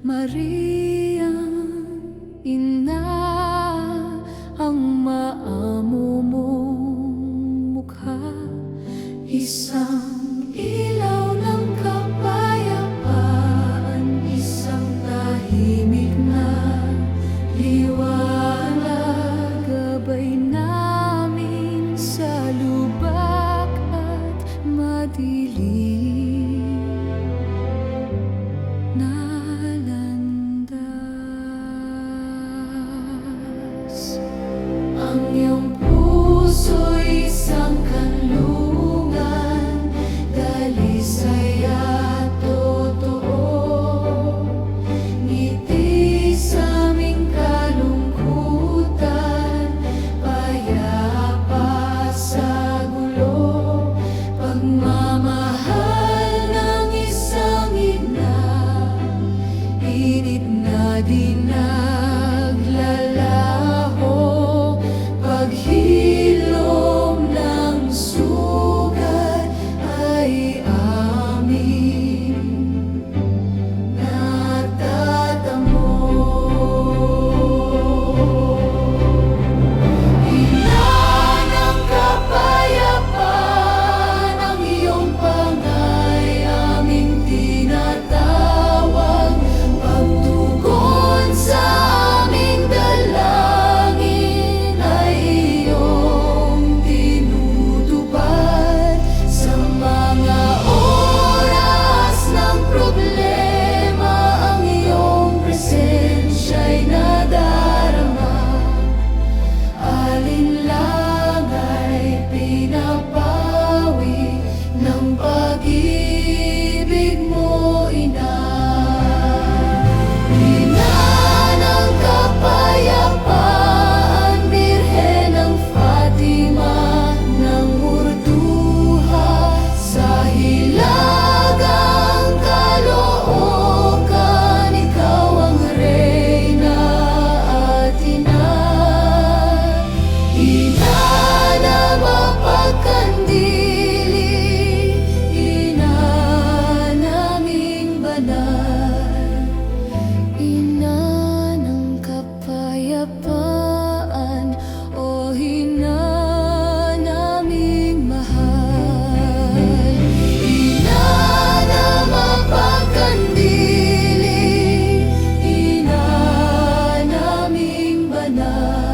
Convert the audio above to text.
Mariang ina, ang maamo mong mukha, isang ilaw ng kapayapaan, isang tahimik na liwanag, gabay namin sa lubak at madilim na landas. Ang iyong puso'y isang kanlungan, dalisay at totoo. Ngiti sa aming kalungkutan, payapa sa gulo. Pagmamahal ng isang ina, init na di naglalaho. Paghilom ng sugat ay amin natatamo. Ina ng kapayapaan, ang iyong pangay aming tinatawag. Pagtugon sa aming dalangin ay iyong tinutupad. Sa mga oras ng problema, ang iyong presensya'y nadarama. Alinlang ay pinapawi ng pag-ibig mo, ina. Ina ng kapayapaan, Birhen ng Fatima ng Urduha, sa hilagang Caloocan, ikaw ang reyna at ina. Ina na mapagkandili, ina naming banal. Ina ng kapayapaan, o ina naming mahal. Ina na mapagkandili, ina naming banal.